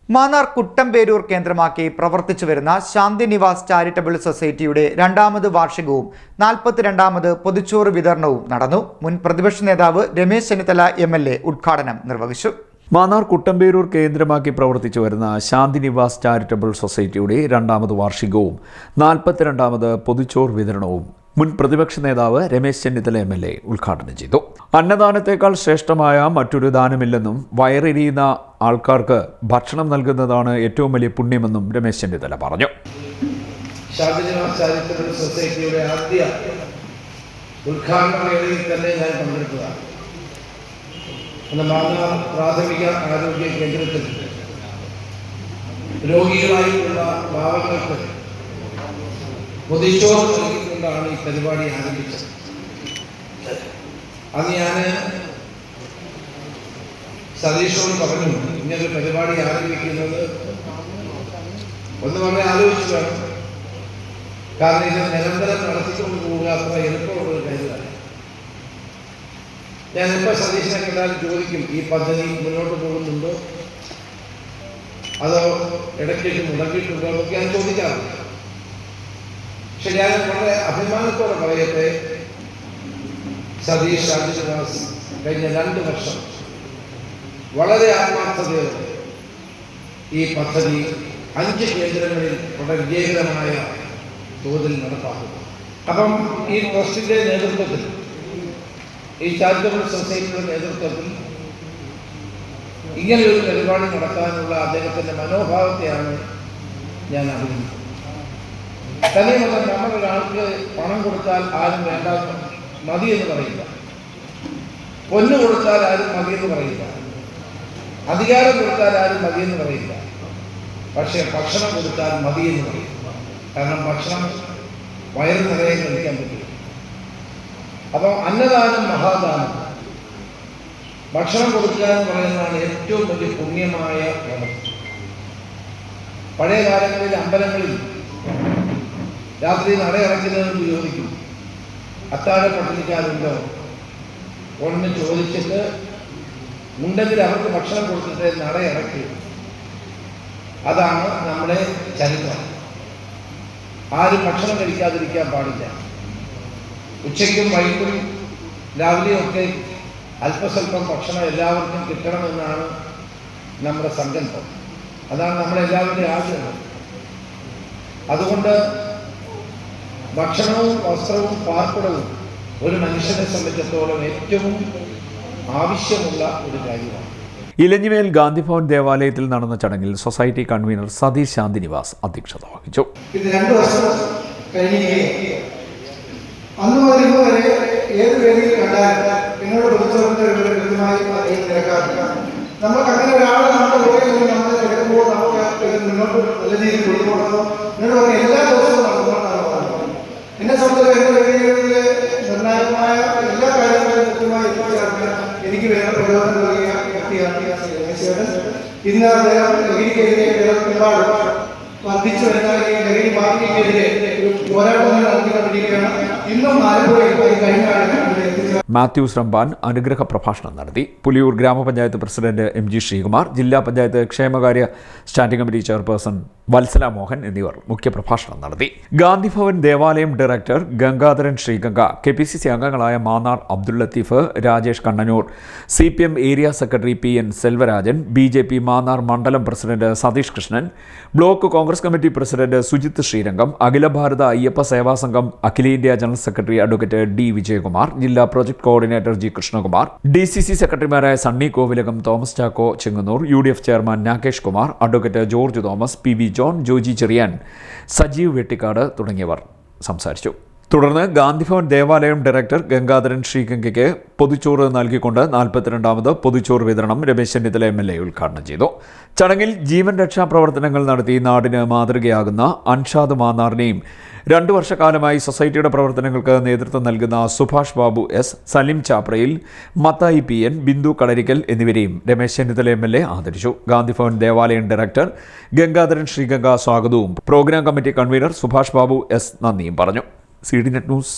മാന്നാർ കുട്ടമ്പേരൂർ കേന്ദ്രമാക്കി പ്രവർത്തിച്ചു വരുന്ന ശാന്തി നിവാസ് ചാരിറ്റബിൾ സൊസൈറ്റിയുടെ രണ്ടാമത് വാർഷികവും 42ാമത് പൊതിച്ചോറ് വിതരണവും നടന്നു. മുൻ പ്രതിപക്ഷ നേതാവ് രമേശ് ചെന്നിത്തല MLA ഉദ്ഘാടനം നിർവഹിച്ചു. മാന്നാർ കുട്ടമ്പേരൂർ കേന്ദ്രമാക്കി പ്രവർത്തിച്ചു വരുന്ന ശാന്തി നിവാസ് ചാരിറ്റബിൾ സൊസൈറ്റിയുടെ രണ്ടാമത് വാർഷികവും 42ാമത് പൊതിച്ചോറ് വിതരണവും മുൻ പ്രതിപക്ഷ നേതാവ് രമേശ് ചെന്നിത്തല MLA ഉദ്ഘാടനം ചെയ്തു. അന്നദാനത്തേക്കാൾ ശ്രേഷ്ഠമായ മറ്റൊരു ദാനമില്ലെന്നും വയറിരിയുന്ന ആൾക്കാർക്ക് ഭക്ഷണം നൽകുന്നതാണ് ഏറ്റവും വലിയ പുണ്യമെന്നും രമേശ് ചെന്നിത്തല പറഞ്ഞു. ശാന്തി നിവാസ് ചാരിറ്റബിൾ സൊസൈറ്റിയുടെ ആദ്യ ഉദ്ഘാടന വേളയിൽ തന്നെ ഞാൻ പങ്കെടുത്തതാണ്. മാന്നാർ പ്രാഥമിക ആരോഗ്യ കേന്ദ്രത്തിൽ രോഗികളായിട്ടുള്ള പാവങ്ങൾക്ക് പൊതിച്ചോറ് നൽകിക്കൊണ്ടാണ് ഈ പരിപാടി ആരംഭിച്ചത്. അന്ന് ഞാൻ സതീഷോട് പറഞ്ഞു, ഇങ്ങനൊരു പരിപാടി ആരംഭിക്കുന്നത് ഒന്ന് വളരെ ആലോചിച്ചു വേണം. കാരണം ഇത് നിരന്തരം നടത്തിക്കൊണ്ട് പോവുക അത്ര എളുപ്പമുള്ള കാര്യമാണ്. ഞാൻ ഇപ്പോൾ സതീഷിനെ കണ്ടാലും ചോദിക്കും, ഈ പദ്ധതി മുന്നോട്ട് പോകുന്നുണ്ടോ അതോ ഇടയ്ക്കേക്ക് മുടക്കിയിട്ടുണ്ടോ എന്നൊക്കെ ഞാൻ ചോദിക്കാറുണ്ട്. പക്ഷെ ഞാൻ വളരെ അഭിമാനത്തോടെ പറയട്ടെ, സതീഷ് ശാന്തി നിവാസ് കഴിഞ്ഞ 2 വർഷം വളരെ ആത്മാർത്ഥതയോടെ ഈ പദ്ധതി 5 കേന്ദ്രങ്ങളിൽ വളരെ വിജയകരമായ തോതിൽ നടപ്പാക്കുന്നു. അപ്പം ഈ ട്രസ്റ്റിന്റെ നേതൃത്വത്തിൽ, ഈ ചാരിറ്റബിൾ സൊസൈറ്റിയുടെ നേതൃത്വത്തിൽ ഇങ്ങനെയൊരു പരിപാടി നടത്താനുള്ള അദ്ദേഹത്തിന്റെ മനോഭാവത്തെയാണ് ഞാൻ അഭിനന്ദിക്കുന്നത്. തന്നെയുമല്ല, നമ്മളൊരാൾക്ക് പണം കൊടുത്താൽ ആരും വേണ്ട മതി എന്ന് പറയില്ല, പൊന്നു കൊടുത്താൽ ആരും മതിയെന്ന് പറയില്ല, അധികാരം കൊടുത്താൽ ആരും മതിയെന്ന് പറയില്ല. പക്ഷെ ഭക്ഷണം കൊടുത്താൽ മതിയെന്ന് പറയും. കാരണം ഭക്ഷണം വയറ് നിറയെ കഴിക്കാൻ പറ്റില്ല. അപ്പോൾ അന്നദാനം മഹാദാനം, ഭക്ഷണം കൊടുക്കുക എന്ന് പറയുന്നതാണ് ഏറ്റവും വലിയ പുണ്യമായ പ്രവൃത്തി. പഴയ കാലങ്ങളിൽ അമ്പലങ്ങളിൽ രാത്രി നടയടയ്ക്കുന്നതെന്ന് ചോദിക്കും, അത്താഴ പട്ടിണിക്കാരുണ്ടോ ഒന്ന് ചോദിച്ചിട്ട് ഉണ്ടെങ്കിൽ അവർക്ക് ഭക്ഷണം കൊടുത്തിട്ട് നടയടക്കി. അതാണ് നമ്മുടെ ചരിത്രം. ആരും ഭക്ഷണം കഴിക്കാതിരിക്കാൻ പാടില്ല. ഉച്ചയ്ക്കും വൈകിട്ടും രാവിലെയും ഒക്കെ അല്പസ്വല്പം ഭക്ഷണം എല്ലാവർക്കും കിട്ടണമെന്നാണ് നമ്മുടെ സങ്കല്പം. അതാണ് നമ്മളെല്ലാവരുടെയും ആഗ്രഹം. അതുകൊണ്ട് ഭക്ഷണവും വസ്ത്രവും പാർപ്പിടവും ഒരു മനുഷ്യനെ സംബന്ധിച്ചിടത്തോളം ഏറ്റവും ആവശ്യമുള്ള ഒരു കാര്യമാണ്. ഇലഞ്ഞിമേൽ ഗാന്ധിഭവൻ ദേവാലയത്തിൽ നടന്ന ചടങ്ങിൽ സൊസൈറ്റി കൺവീനർ സതീഷ് ശാന്തി നിവാസ് അധ്യക്ഷത വഹിച്ചു. ഇത് 2 വർഷം കഴിഞ്ഞിരിക്കുകയും അന്ന് മുതൽ വരെ ഏത് വേദിയിൽ കണ്ടാലും എന്നോട് പ്രതിച്ചോറിന്റെ കൃത്യമായി നിരക്കാറില്ല. നമുക്ക് അങ്ങനെ ഒരാളെ നമ്മുടെ ഓരോ നമ്മൾ എടുക്കുമ്പോൾ നമുക്ക് മുന്നോട്ട് നല്ല രീതിയിൽ കൊണ്ടുപോകണോ എന്നോട് പറഞ്ഞ എല്ലാ ദിവസവും നടന്നുകൊണ്ടാണ്. എന്നെ സംബന്ധിച്ച് എൻ്റെ വേദികളിലെ നിർണായകമായ എല്ലാ കാര്യങ്ങളും കൃത്യമായി എത്തിച്ചേർന്ന് എനിക്ക് വേണ്ട പ്രചോദനം നൽകിയ വ്യക്തിയാണ് രമേശേട്ടൻ. ഇന്ന് അദ്ദേഹം ലഹരിക്കെതിരെ ഒരുപാട് വർദ്ധിച്ചു വരുന്ന ലഹരി മാഫിയക്കെതിരെ ഒരു പോരാട്ടം നടത്തിക്കൊണ്ടിരിക്കുകയാണ്. ഇന്നും ആലപ്പുഴയിൽ കഴിഞ്ഞ മാത്യൂസ് റംബാൻ അനുഗ്രഹ പ്രഭാഷണം നടത്തി. പുലിയൂർ ഗ്രാമപഞ്ചായത്ത് പ്രസിഡന്റ് MG ശ്രീകുമാർ, ജില്ലാ പഞ്ചായത്ത് ക്ഷേമകാര്യ standing committee chairperson Vatsala Mohan എന്നിവർ മുഖ്യപ്രഭാഷണം നടത്തി. ഗാന്ധിഭവൻ ദേവാലയം ഡയറക്ടർ ഗംഗാധരൻ ശ്രീഗംഗ, KPCC അംഗങ്ങളായ Mannar Abdul Latheef, Rajesh Kannanur, CPM area secretary PN Selvarajan, BJP Mannar മണ്ഡലം president Satheesh Krishnan, block Congress committee president Sujith Sreerangam, Akhila Bharatha Ayyappa Seva Sangham അഖിലേന്ത്യാ general secretary advocate D Vijayakumar, ജില്ലാ project coordinator G Krishnakumar, DCC സെക്രട്ടറിമാരായ Sunny Kovilakam, Thomas Chacko Chengannur, UDF chairman Nakesh Kumar, advocate George Thomas, PV John, Joji Cheriyan, Sajeev Vettikkad തുടങ്ങിയവർ സംസാരിച്ചു. തുടർന്ന് ഗാന്ധിഭവൻ ദേവാലയം ഡയറക്ടർ ഗംഗാധരൻ ശ്രീഗംഗയ്ക്ക് പൊതിച്ചോറ് നൽകിക്കൊണ്ട് 42ാമത് പൊതിച്ചോറ് വിതരണം രമേശ് ചെന്നിത്തല MLA ഉദ്ഘാടനം ചെയ്തു. ചടങ്ങിൽ ജീവൻ രക്ഷാ പ്രവർത്തനങ്ങൾ നടത്തി നാടിന് മാതൃകയാകുന്ന അൻഷാദ് മാന്നാറിനെയും 2 വർഷക്കാലമായി സൊസൈറ്റിയുടെ പ്രവർത്തനങ്ങൾക്ക് നേതൃത്വം നൽകുന്ന സുഭാഷ് ബാബു S, സലിം ചാപ്രയിൽ, മത്തായി PN, ബിന്ദു കളരിക്കൽ എന്നിവരെയും രമേശ് ചെന്നിത്തല MLA ആദരിച്ചു. ഗാന്ധിഭവൻ ദേവാലയം ഡയറക്ടർ ഗംഗാധരൻ ശ്രീഗംഗ സ്വാഗതവും programme committee convener Subhash Babu S നന്ദിയും പറഞ്ഞു. CDNet news